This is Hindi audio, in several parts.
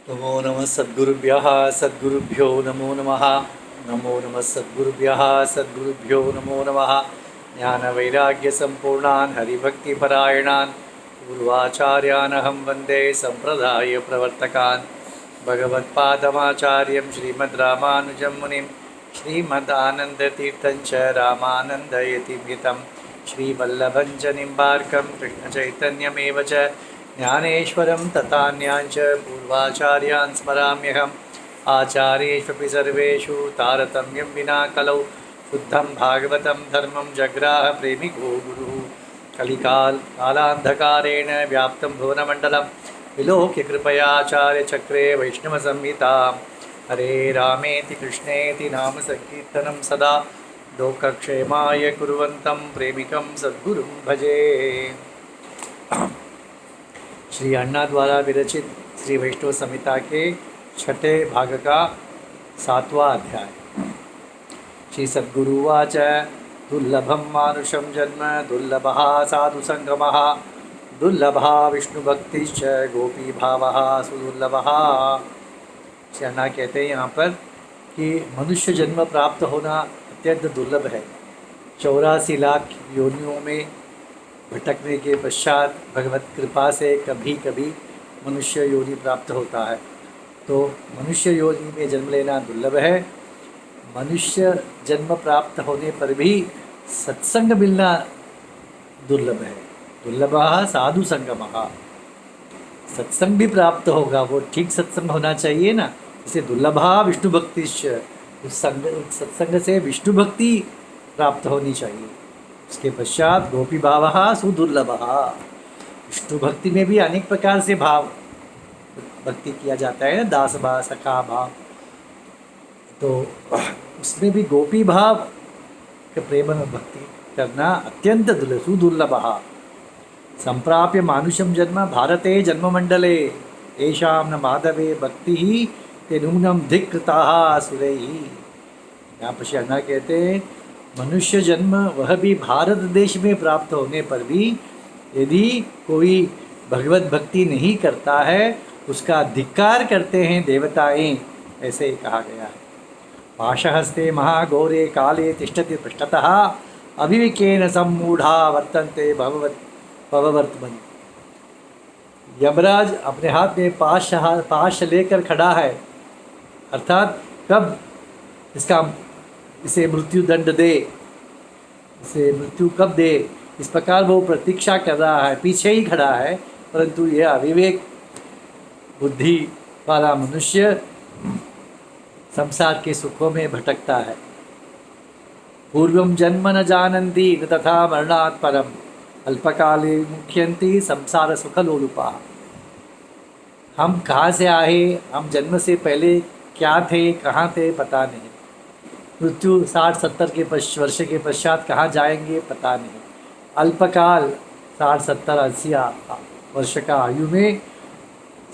नमो नमः सद्गुरुभ्यः सद्गुरुभ्यो नमो नमः। नमो नमः सद्गुरुभ्यः सद्गुरुभ्यो नमो नमः। ज्ञानवैराग्यसम्पूर्णान् हरिभक्तिपरायणान् पूर्वाचार्यानहं वन्दे सम्प्रदायप्रवर्तकान् भगवत्पादमाचार्यं श्रीमद्रामानुजं मुनिं श्रीमदानन्दतीर्थं च रामानन्दयतिमितं श्रीवल्लभं च निम्बार्कं कृष्णचैतन्यमेव च ज्ञानेश्वरं तथान्याञ्च पूर्वाचार्यान् स्मराम्यहम् आचार्येष्वपि सर्वेषु तारतम्यं विना कलौ शुद्धं भागवतं धर्मं जग्राह प्रेमिको गुरुः कालान्धकारेण व्याप्तं भुवनमण्डलं विलोक्य कृपयाचार्यचक्रे वैष्णवसंहितां हरे रामेति कृष्णेति नाम संकीर्तनं सदा लोकक्षेमाय कुर्वन्तं प्रेमिकं सद्गुरुं भजे। श्री अण्णा द्वारा विरचित श्री वैष्णव संहिता के छठे भाग का 7वां अध्याय। श्री सद्गुरुवाच दुर्लभं मानुषं जन्म दुर्लभः साधुसंगमः दुर्लभः विष्णुभक्तिश्च गोपी भावः सुदुर्लभः। श्री अण्णा कहते हैं यहाँ पर कि मनुष्य जन्म प्राप्त होना अत्यंत दुर्लभ है। 84 लाख योनियों में भटकने के पश्चात भगवत कृपा से कभी कभी मनुष्य योनि प्राप्त होता है। तो मनुष्य योनि में जन्म लेना दुर्लभ है। मनुष्य जन्म प्राप्त होने पर भी सत्संग मिलना दुर्लभ है। दुर्लभः साधु संगमः, सत्संग भी प्राप्त होगा, वो ठीक सत्संग होना चाहिए ना। इसे दुर्लभः विष्णु भक्तिश्च, उस सत्संग से विष्णु भक्ति प्राप्त होनी चाहिए। उसके पश्चात गोपी भावः सुदुर्लभः, विष्णु भक्ति में भी अनेक प्रकार से भाव भक्ति किया जाता है ना, दास भाव सखा भाव, तो उसमें भी गोपी भाव के प्रेम में भक्ति करना अत्यंत सुदुर्लभः। संप्राप्य मानुषं जन्म भारते जन्ममंडले येषां न माधवे भक्ति ते नूनम धिक्कृताः असुरैः। यहाँ पर श्री अण्णा कहते हैं मनुष्य जन्म वह भी भारत देश में प्राप्त होने पर भी यदि कोई भगवत भक्ति नहीं करता है उसका धिक्कार करते हैं देवताएं, ऐसे ही कहा गया है। पाशहस्ते महाघोरे काले तिष्ठति पृष्ठतः अभिविकेन सम्मूढ़ा वर्तन्ते भववर्तमनि। यमराज अपने हाथ में पाश लेकर खड़ा है, अर्थात कब इसे मृत्यु दंड दे, इसे मृत्यु कब दे, इस प्रकार वो प्रतीक्षा कर रहा है, पीछे ही खड़ा है। परंतु यह अविवेक बुद्धि वाला मनुष्य संसार के सुखों में भटकता है। पूर्वं जन्म न जानन्ति न तथा मरणात् परम अल्पकाले मुख्यन्ति संसार सुखलोलुपा। हम कहाँ से आए, हम जन्म से पहले क्या थे, कहाँ थे, पता नहीं। मृत्यु 60-70 के वर्ष के पश्चात कहाँ जाएंगे, पता नहीं। अल्पकाल 60-70-80 वर्ष का आयु में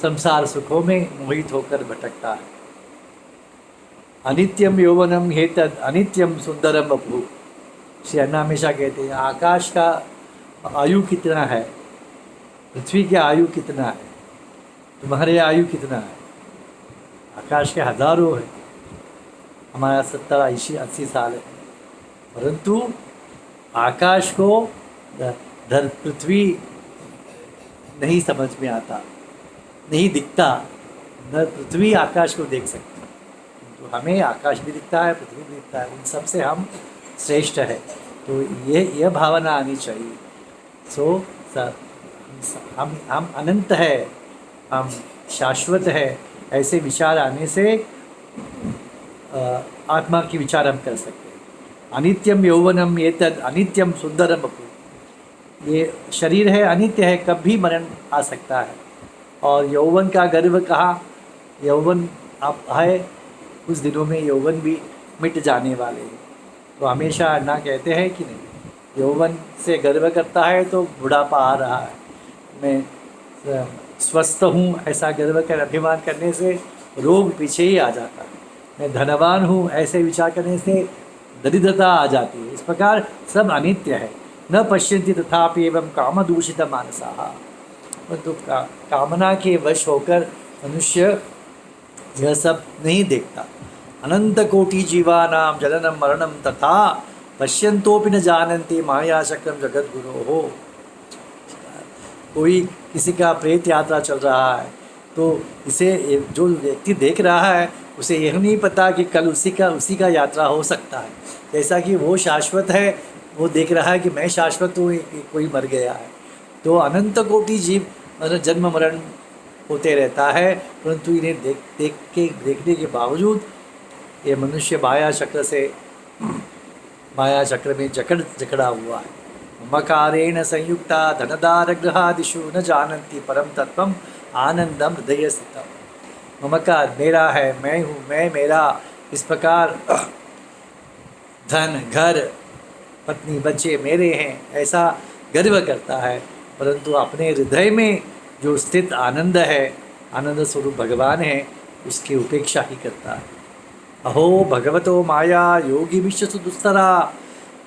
संसार सुखों में मोहित होकर भटकता है। अनित्यम यौवनम हेतद अनित्यम सुंदरम वपु। श्री अण्णा हमेशा कहते हैं आकाश का आयु कितना है, पृथ्वी का आयु कितना है, तुम्हारे आयु कितना है। आकाश के हजारों है, हमारा 70-80 साल है, परंतु आकाश को पृथ्वी नहीं समझ में आता, नहीं दिखता। न पृथ्वी आकाश को देख सकती, तो हमें आकाश भी दिखता है, पृथ्वी भी दिखता है, उन सब से हम श्रेष्ठ है। तो यह भावना आनी चाहिए। सो हम अनंत है, हम शाश्वत है, ऐसे विचार आने से आत्मा की विचार हम कर सकते हैं। अनित्यम यौवनम एतद अनित्यम सुंदरम वपु। ये शरीर है, अनित्य है, कभी मरण आ सकता है। और यौवन का गर्व कहा, यौवन आप है, कुछ दिनों में यौवन भी मिट जाने वाले हैं। तो हमेशा अण्णा कहते हैं कि नहीं, यौवन से गर्व करता है तो बुढ़ापा आ रहा है, मैं स्वस्थ हूँ ऐसा गर्व कर अभिमान करने से रोग पीछे ही आ जाता है। मैं धनवान हूँ ऐसे विचार करने से दरिद्रता आ जाती है। इस प्रकार सब अनित्य है। न पश्यन्ति तथापि एवं कामदूषित मानसाः। परंतु कामना के वश होकर मनुष्य यह सब नहीं देखता। अनंत कोटि जीवानाम जननम मरणम तथा पश्यंतोपि न जानन्ति माया चक्रम जगत गुरो हो। कोई किसी का प्रेत यात्रा चल रहा है तो इसे जो व्यक्ति देख रहा है उसे यह नहीं पता कि कल उसी का यात्रा हो सकता है। जैसा कि वो शाश्वत है, वो देख रहा है कि मैं शाश्वत हूँ, कोई मर गया है। तो अनंत कोटि जीव जन्म मरण होते रहता है, परंतु इन्हें देखने के बावजूद ये मनुष्य माया चक्र में जकड़ा हुआ है। मकारेण संयुक्ता धनदार ग्रहादिषु न जानन्ति परम तत्वम आनंदम हृदय स्थितम। ममकार मेरा है, मैं हूँ, मैं मेरा, इस प्रकार धन घर पत्नी बच्चे मेरे हैं ऐसा गर्व करता है, परंतु अपने हृदय में जो स्थित आनंद है, आनंद स्वरूप भगवान है, उसकी उपेक्षा ही करता है। अहो भगवतो माया योगी विश्वसु दुस्तरा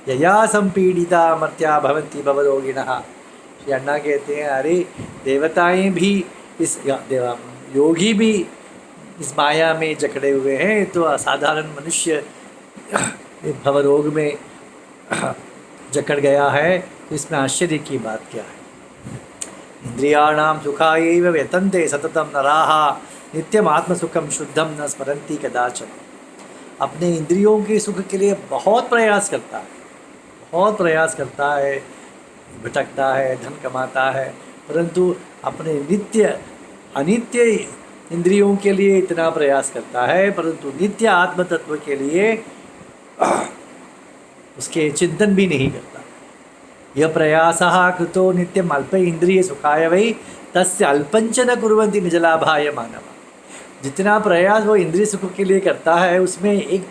यया संपीड़िता मर्त्या भवन्ति भवरोगिणः। श्री अण्णा कहते हैं, अरे देवताएं भी योगी भी इस माया में जकड़े हुए हैं, तो असाधारण मनुष्य भवरोग में जकड़ गया है, तो इसमें आश्चर्य की बात क्या है। इंद्रियाणाम सुखायैव व्यतन्ते सततम नराः नित्यम आत्मसुखम शुद्धम न स्मरन्ति कदाचन। अपने इंद्रियों के सुख के लिए बहुत प्रयास करता है, भटकता है, धन कमाता है, परंतु अपने अनित्य इंद्रियों के लिए इतना प्रयास करता है, परंतु नित्य आत्म तत्व के लिए उसके चिंतन भी नहीं करता। यह प्रयासः कृतो नित्यम अल्प इंद्रिय सुखाय वै तस्य अल्पंच न कुर्वन्ति निजलाभाय मानव। जितना प्रयास वो इंद्रिय सुख के लिए करता है, उसमें एक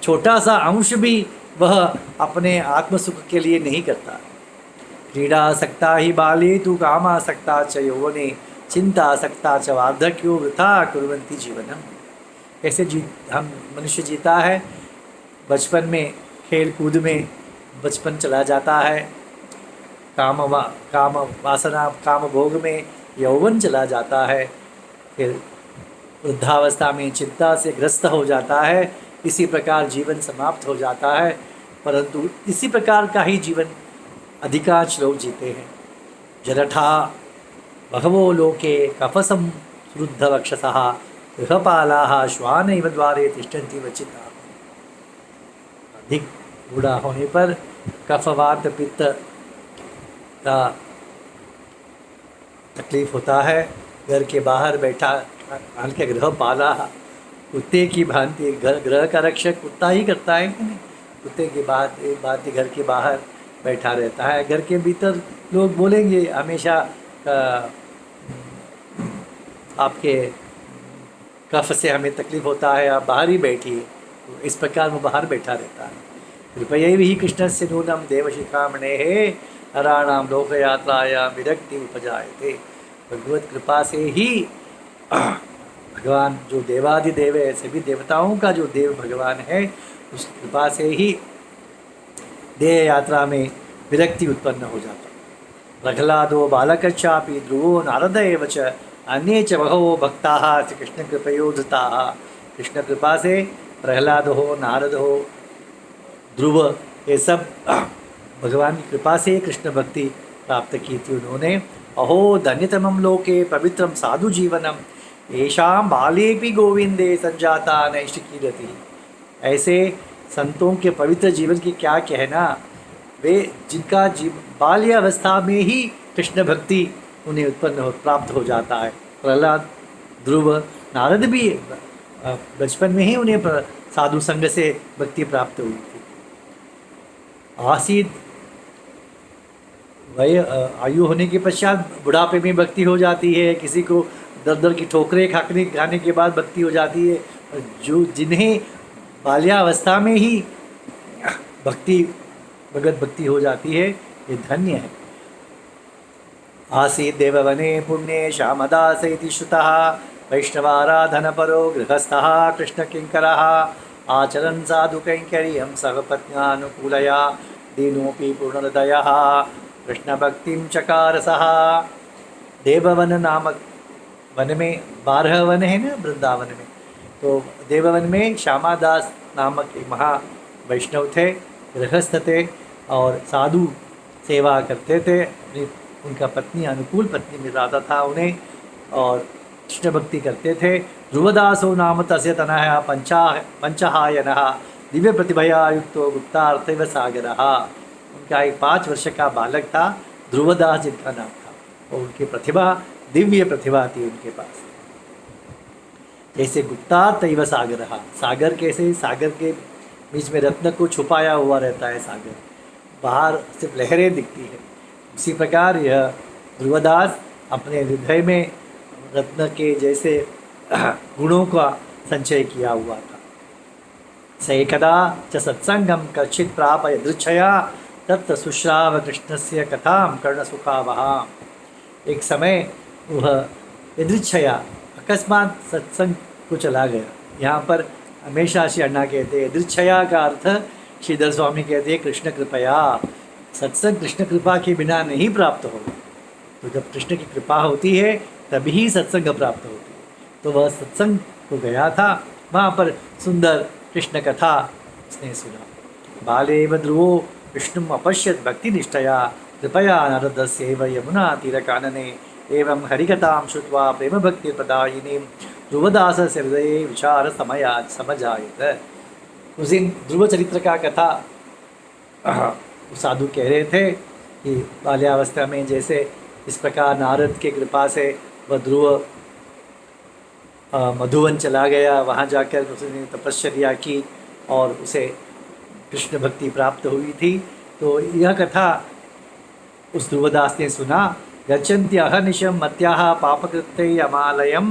छोटा सा अंश भी वह अपने आत्म सुख के लिए नहीं करता। क्रीडासक्ता ही बाले तु कामासक्ता च यौवने चिंतासक्ता च वार्धक्यो वृथा कुर्वन्ति जीवनम। ऐसे हम मनुष्य जीता है, बचपन में खेल कूद में बचपन चला जाता है, काम वासना काम भोग में यौवन चला जाता है, फिर वृद्धावस्था में चिंता से ग्रस्त हो जाता है, इसी प्रकार जीवन समाप्त हो जाता है। परंतु इसी प्रकार का ही जीवन अधिकांश लोग जीते हैं। जलठा बहवो लोके कफसं रुद्धवक्षसः गृहपालाः श्वानैव द्वारे तिष्ठन्ति वचिताः। अधिक बूढ़ा होने पर कफवात पित्त का तकलीफ होता है। घर के बाहर बैठा हल्के गृहपाला, कुत्ते की भांति गृह का रक्षक कुत्ता ही करता है कि नहीं। कुत्ते की बात घर के बाहर बैठा रहता है, घर के भीतर लोग बोलेंगे हमेशा आपके कफ से हमें तकलीफ होता है, आप बाहर ही बैठिए। तो इस प्रकार वो बाहर बैठा रहता है। कृपयैव ही कृष्णस्य नूनम देवशिखामणेः नराणां लोकयात्रायां विरक्ति उपजायते। भगवत कृपा से ही भगवान जो देवादिदेव है, सभी देवताओं का जो देव भगवान है, उस कृपा से ही देह यात्रा में विरक्ति उत्पन्न हो जाता। प्रह्लादो बालकश्चापि ध्रुवो नारद एव च अन्ये च बहवो भक्ताः कृष्ण कृपयोधताः। कृष्ण कृपा से प्रह्लाद हो, नारद हो, ध्रुव, ये सब भगवान की कृपा से कृष्ण भक्ति प्राप्त की थी उन्होंने। अहो धन्यतमं लोके पवित्रं साधु जीवनम येषां बालेपि गोविंदे संजाता नैष्टिकी रति। ऐसे संतों के पवित्र जीवन की क्या कहना, वे जिनका बाल्यावस्था में ही कृष्ण भक्ति उन्हें प्राप्त हो जाता है। प्रहलाद, ध्रुव, नारद भी बचपन में ही उन्हें साधु संग से भक्ति प्राप्त हुई थी। आसीद वही आयु होने के पश्चात बुढ़ापे में भक्ति हो जाती है, किसी को दर दर की ठोकरें खाने के बाद भक्ति हो जाती है। जो जिन्हें बाल्यावस्था में ही भगवत भक्ति हो जाती है, ये धन्य है। आसीत् देववने पुण्ये श्यामदास इति श्रुतः वैष्णवाराधनपरो गृहस्थः कृष्णकिङ्करः आचरन् साधुकैङ्कर्यं सर्वपत्न्यानुकूलया दीनोऽपि पूर्णहृदयः कृष्णभक्तिं चकार सः। देववन नामक वन में 12 वन है ना वृंदावन में, तो देववन में श्यामादास नामक एक महा वैष्णव थे, गृहस्थ थे और साधु सेवा करते थे। उनका पत्नी अनुकूल पत्नी मिलाता था उन्हें और कृष्ण भक्ति करते थे। ध्रुवदासो नाम तस्य तनः पंचहायनः दिव्य प्रतिभया युक्तो गुप्तार्थैव सागरः। उनका एक 5 वर्ष का बालक था, ध्रुवदास जिनका नाम था, और उनकी प्रतिभा दिव्य प्रतिभा थी उनके पास। जैसे गुप्तार्थैव सागरः, सागर कैसे, सागर के बीच में रत्न को छुपाया हुआ रहता है सागर, बाहर सिर्फ लहरें दिखती है, उसी प्रकार यह ध्रुवदास अपने हृदय में रत्न के जैसे गुणों का संचय किया हुआ था। स एकदा च सत्संगम कश्चित् प्राप यदृच्छया तत्र सुश्राव कृष्णस्य कथां कर्णसुखावहां। एक समय वह यदृच्छया अकस्मात सत्संग को चला गया। यहाँ पर हमेशा श्री अण्णा कहते हैं यदृच्छया का अर्थ श्रीधर स्वामी कहते हैं कृष्ण कृपया। सत्संग कृष्ण कृपा के बिना नहीं प्राप्त होगा, तो जब कृष्ण की कृपा होती है तभी सत्संग प्राप्त होती है। तो वह सत्संग को गया था, वहाँ पर सुंदर कृष्ण कथा उसने सुना। बालेव ध्रुवो विष्णुम अपश्यत भक्ति निष्ठया कृपया नारदस्यैव यमुना तीरकानने एवं हरिकथां श्रुत्वा प्रेम भक्ति प्रदायिनीं ध्रुवदासस्य हृदये विचार समजायत। उस दिन ध्रुव चरित्र का कथा साधु कह रहे थे कि बाल्यावस्था में जैसे इस प्रकार नारद के कृपा से वह ध्रुव मधुवन चला गया, वहाँ जाकर उसने तपश्चर्या की और उसे कृष्ण भक्ति प्राप्त हुई थी। तो यह कथा उस ध्रुवदास ने सुना। गच्छन्ति अहर्निशं मत्याः पापकृत्यै अमालयं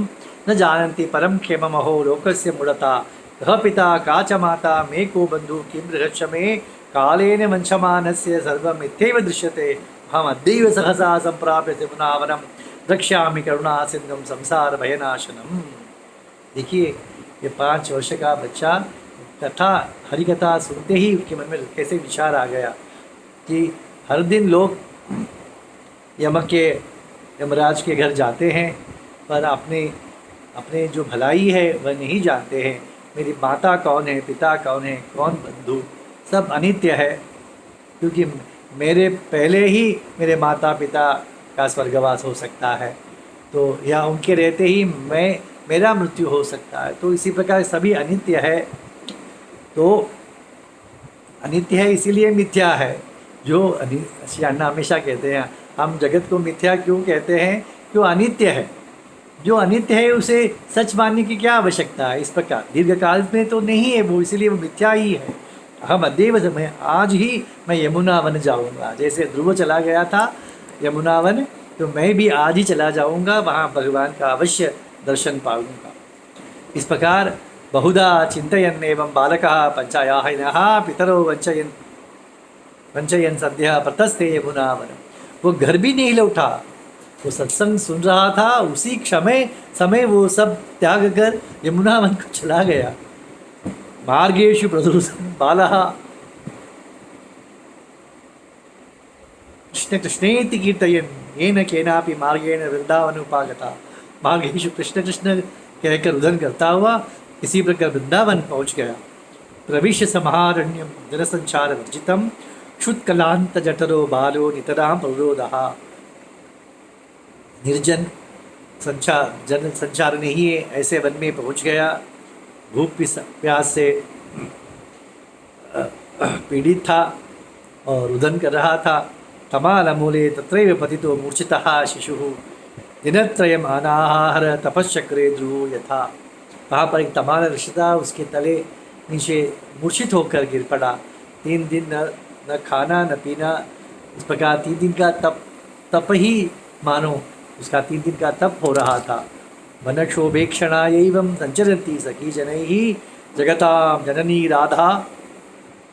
न जानन्ति परम क्षेममहो लोकस्य मूढता कः पिता का च माता मे को बन्धु किं बृहच्च मे कालेन वंशमानस्य सर्वं मिथ्यैव दृश्यते अहमद्यैव सहसा सम्प्राप्य त्रिपुरावनं रक्ष्यामि करुणा सिन्धुं संसार भयनाशनम। देखिए ये 5 वर्ष का बच्चा कथा हरिकथा सुनते ही उसके मन में कैसे विचार आ गया कि हर दिन लोग यमराज के घर जाते हैं पर अपने जो भलाई है वह नहीं जानते हैं। मेरी माता कौन है, पिता कौन है, कौन बंधु, सब अनित्य है, क्योंकि मेरे पहले ही मेरे माता पिता का स्वर्गवास हो सकता है, तो या उनके रहते ही मेरा मृत्यु हो सकता है। तो इसी प्रकार सभी अनित्य है, तो अनित्य है इसीलिए मिथ्या है। जो श्री अण्णा हमेशा कहते हैं हम जगत को मिथ्या क्यों कहते हैं, क्यों अनित्य है। जो अनित्य है उसे सच मानने की क्या आवश्यकता है। इस प्रकार दीर्घकाल में तो नहीं है वो, इसीलिए वो मिथ्या ही है। हम अद्यैव समय आज ही मैं यमुना वन जाऊँगा, जैसे ध्रुव चला गया था यमुना वन, तो मैं भी आज ही चला जाऊँगा, वहाँ भगवान का अवश्य दर्शन पाऊँगा। इस प्रकार बहुधा चिंतयन् एवं बालकः पंचायाहिनः पितरो वंचयन् सद्यः प्रतस्ते यमुना वन। वो घर भी नहीं लौटा, वो सत्संग सुन रहा था, उसी समय वो सब त्याग कर यमुना वन को चला गया। मार्गेषु प्रदूषण बालः कृष्ण कृष्णेति कीर्तयन् येन केनापि मार्गेण वृंदावन उपागता। मार्गेषु कृष्ण कृष्ण कहकर रुदन करता हुआ इसी प्रकार वृंदावन पहुँच गया। प्रविश्य समारण्यम जनसंचार वर्जितम क्षुत्कलांत जठरो बालो नितराम प्ररोदः। निर्जन जन संचार नहीं है ऐसे वन में पहुँच गया। भूख प्यास से पीड़ित था और रुदन कर रहा था। तमालमूले तत्रैव पतितो मूर्छितः शिशुः दिनत्रयम् अनाहार तपश्चक्रे ध्रुवो यथा। वहाँ पर एक तमाल ऋषि था, उसके तले नीचे मूर्छित होकर गिर पड़ा। 3 दिन न खाना न पीना, इस प्रकार 3 दिन का तप ही मानो उसका 3 दिन का तप हो रहा था। वनक्षोभेक्षणायैवं संचरन्ति सखी जनैः जगतां जननी राधा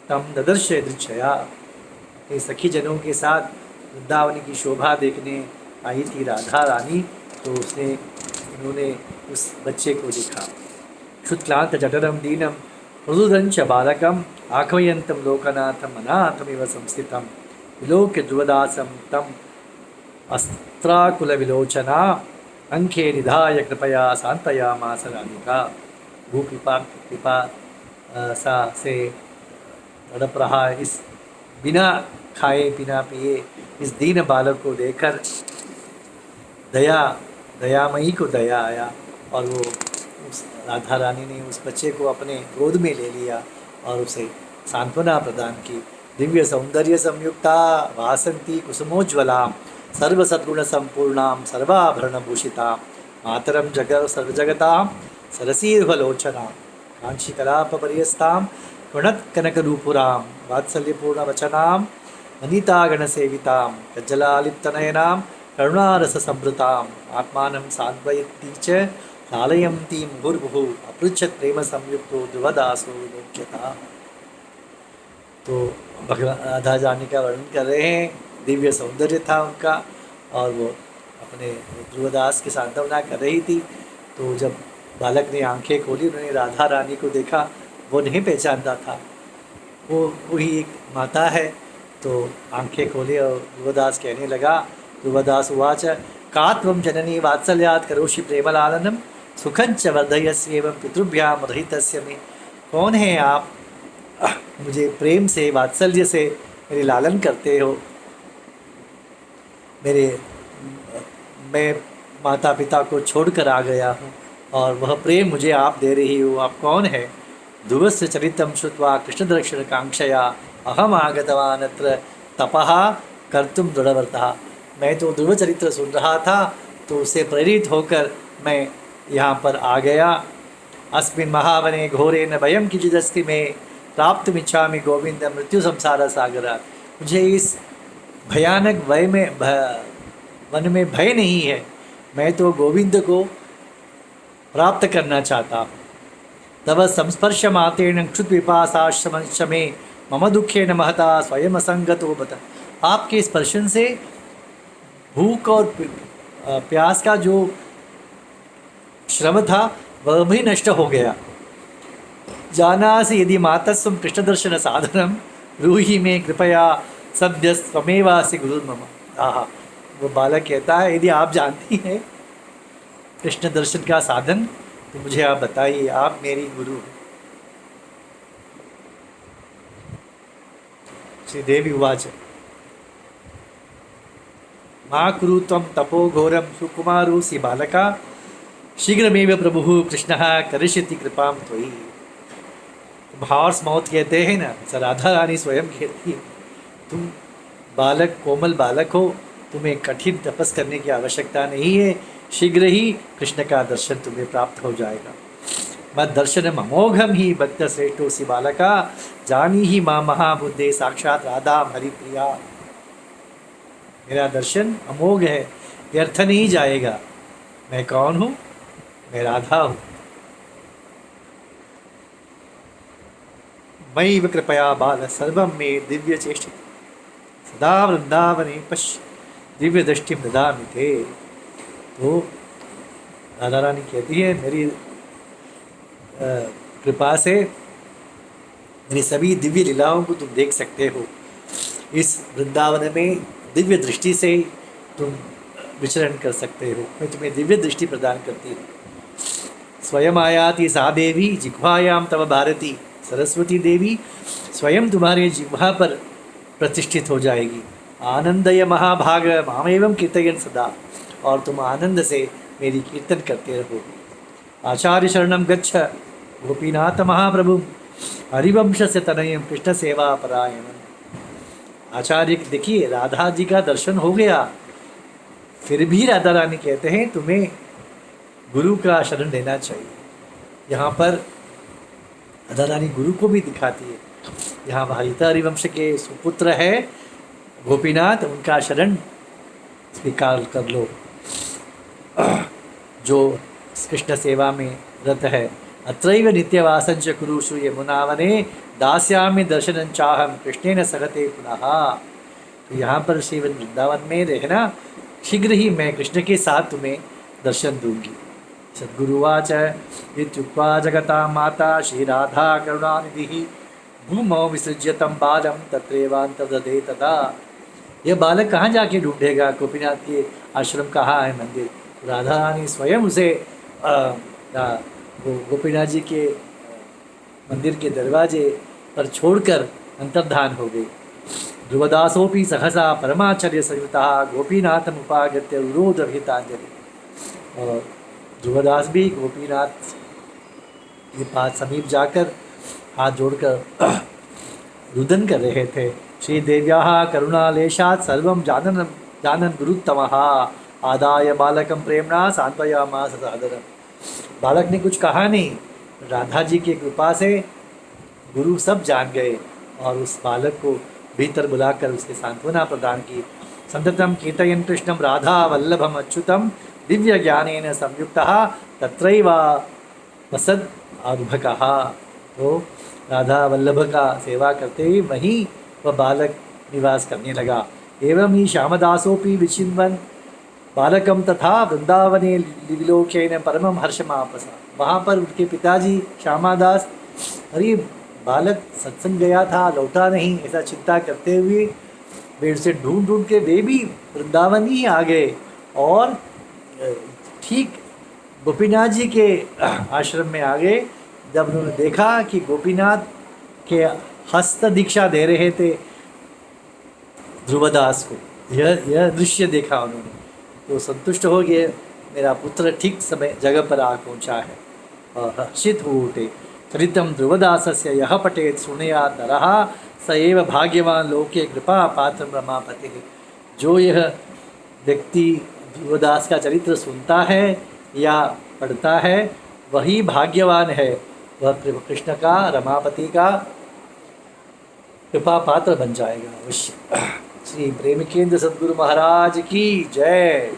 तम ददर्श दृच्छया। सखी जनों के साथ वृंदावन की शोभा देखने आई थी राधा रानी, तो उन्होंने उस बच्चे को देखा। क्षुत्क्लांत जठरम दीनम मृदुदंच बालकम आह्वयंतम लोकनाथम अनाथमिव संस्थितम विलोक्य ध्रुवदासम तम अस्त्राकुल विलोचना अंके निधाय कृपया शांतयामास राधिका। भूकृपा कृपा सा से तड़प रहा इस बिना खाए बिना पिए इस दीन बालक को देखकर दयामयी को दया आया और वो उस राधा रानी ने उस बच्चे को अपने गोद में ले लिया और उसे सांत्वना प्रदान की। दिव्य सौंदर्य संयुक्ता वासंती कुसुमोज्वला सर्वसद्गुण संपूर्णा सर्वाभरण भूषिता मातरम जगत सर्वजगता सरसीर्वलोचना कांक्षी कलाप पर्यस्तां प्रणत कनक रूपुरां वात्सल्यपूर्ण वचनां वनिता गण सेवितां कज्जलालिप्तनयनां करुणारस संवृतां आत्मानं सान्त्वयन्ती च लालयन्तीं मुहुर्मुहुः अपृच्छत् प्रेम संयुक्तो ध्रुवदासो लोक्यता। तो भगवान राधा रानी का वर्णन कर रहे हैं। दिव्य सौंदर्य था उनका और वो अपने ध्रुवदास की सांत्वना कर रही थी। तो जब बालक ने आंखें खोली उन्होंने राधा रानी को देखा, वो नहीं पहचानता था वो वही एक माता है। तो आंखें खोली और ध्रुवदास कहने लगा, ध्रुवदास उवाच का त्वं जननी वात्सल्यात् करोषि प्रेमलालनं सुखञ्च वर्धयस्येवं पितृभ्यां रहितस्य मे। कौन है आप, मुझे प्रेम से वात्सल्य से मेरे लालन करते हो। मैं माता पिता को छोड़कर आ गया हूँ और वह प्रेम मुझे आप दे रही हो, आप कौन है। ध्रुवस्य चरितं श्रुत्वा कृष्णदर्शनकांक्षया अहम आगतवान् अत्र तपः कर्तुं दृढ़व्रतः। मैं तो ध्रुव चरित्र सुन रहा था तो उससे प्रेरित होकर मैं यहाँ पर आ गया। अस्मिन् महावने घोरे न भयं किंचिदस्ति मे प्राप्तुमिच्छामि गोविंद मृत्यु संसार सागरात्। मुझे इस भयानक वन में भय नहीं है, मैं तो गोविंद को प्राप्त करना चाहता हूँ। तव संस्पर्श मातेन क्षुत विपासाश्रमश्च मे मम दुखेन महता स्वयं असंगतो बत। आपके स्पर्शन से भूख और प्यास का जो श्रम था वह भी नष्ट हो गया। जानासि यदि मातस्वं कृष्णदर्शन साधनम रूहि में कृपया सद्य स्वमेवासि गुरु मम। आहा, वो बालक कहता है यदि आप जानती हैं कृष्ण दर्शन का साधन तो मुझे आप बताइए, आप मेरी गुरु हैं। श्रीदेवी उवाच मा कुरु त्वं तपो घोरं सुकुमारोऽसि बालका शीघ्रमेव प्रभुः कृष्णः करिष्यति कृपां त्वयि। हॉर्स माउथ कहते हैं ना, राधा रानी स्वयं कहती है तुम बालक कोमल बालक हो, तुम्हें कठिन तपस करने की आवश्यकता नहीं है, शीघ्र ही कृष्ण का दर्शन तुम्हें प्राप्त हो जाएगा। मद दर्शन अमोघम ही भक्त श्रेष्ठोसी बालका जानी ही माँ महाबुद्धे साक्षात राधा हरिप्रिया। मेरा दर्शन अमोघ है, व्यर्थ नहीं जाएगा। मैं कौन हूँ? मैं राधा हूँ। मयि कृपया बाल सर्वं मे दिव्य चेष्टित सदा वृंदावने पश्य दिव्य दृष्टि ददामि ते। तो राधा रानी कहती है मेरी कृपा से मेरी सभी दिव्य लीलाओं को तुम देख सकते हो। इस वृंदावन में दिव्य दृष्टि से तुम विचरण कर सकते हो। मैं तुम्हें दिव्य दृष्टि प्रदान करती हूँ। स्वयं आयाति सा देवी जिह्वायां तव भारती। सरस्वती देवी स्वयं तुम्हारे जिह्वा पर प्रतिष्ठित हो जाएगी। आनंदय महाभाग मामेवं कीर्तयन् सदा। और तुम आनंद से मेरी कीर्तन करते रहो। आचार्य शरणं गच्छ गोपीनाथ महाप्रभु हरिवंश से तनयम कृष्ण सेवा परायण। आचार्य देखिए राधा जी का दर्शन हो गया, फिर भी राधा रानी कहते हैं तुम्हें गुरु का शरण लेना चाहिए। यहाँ पर राधा रानी गुरु को भी दिखाती है। यहाँ हरिता हरिवंश के सुपुत्र है गोपीनाथ, उनका शरण स्वीकार कर लो। जो कृष्ण सेवा में रत है। अत्रैव नित्यवासंच कुरुषु यमुनावने दास्यामि दर्शनं चाहम कृष्णेन सहते पुनः। तो यहाँ पर श्री वृंदावन में रहना, शीघ्र ही मैं कृष्ण के साथ तुम्हें दर्शन दूंगी। सद्गुरुवाच इत्युक्त्वा जगता माता श्री राधा करुणानिधिः भूमौ विसृज्य तं बालं तत्रैवान्तर्दधे तदा। यह बालक कहाँ जाके ढूंढेगा? गोपीनाथ के आश्रम कहाँ है, मंदिर? राधा रानी स्वयं उसे गोपीनाथ जी के मंदिर के दरवाजे पर छोड़कर अंतर्धान हो गई। ध्रुवदासोपि सहसा परमाचार्य संयुता गोपीनाथम उपागत्य रुरोध अभितांजलि। और ध्रुवदास भी गोपीनाथ के पास समीप जाकर हाथ जोड़कर रुदन कर रहे थे। श्री देव्या करुणालेशात् सर्वं जानन गुरुत्तमः आदाय बालकं प्रेमणा सांत्वयामास सादरम्। बालक ने कुछ कहा नहीं, राधा जी की कृपा से गुरु सब जान गए और उस बालक को भीतर बुलाकर उसके सांत्वना प्रदान की। संततम कीर्तयन् कृष्णं राधा वल्लभम अच्युतम दिव्य ज्ञानेन संयुक्तः तत्रैव वसद आरुभकः। तो राधा वल्लभ का सेवा करते ही वहीं वह बालक निवास करने लगा। एवं ही श्यामदासोपि विचिन्वन् बालकम तथा वृंदावने विलोकेन परमं हर्षमापस। वहाँ पर उनके पिताजी श्यामादास, अरे बालक सत्संग गया था लौटा नहीं, ऐसा चिंता करते हुए वे उसे ढूंढ ढूंढ के वे भी वृंदावन ही आ गए और ठीक गोपीनाथ जी के आश्रम में आ गए। जब उन्होंने देखा कि गोपीनाथ के हस्त दीक्षा दे रहे थे ध्रुवदास को, यह दृश्य देखा उन्होंने तो संतुष्ट हो गए, मेरा पुत्र ठीक समय जगह पर आ पहुँचा है और हर्षित हो उठे। चरितम ध्रुवदासस्य यह पठेत शृणुयात् नरः स एव भाग्यवान लोके कृपा पात्र रमापति। जो यह व्यक्ति ध्रुवदास का चरित्र सुनता है या पढ़ता है वही भाग्यवान है, वह कृष्ण का रमापति का कृपा पात्र बन जाएगा अवश्य। श्री प्रेमकेंद्र सद्गुरु महाराज की जय।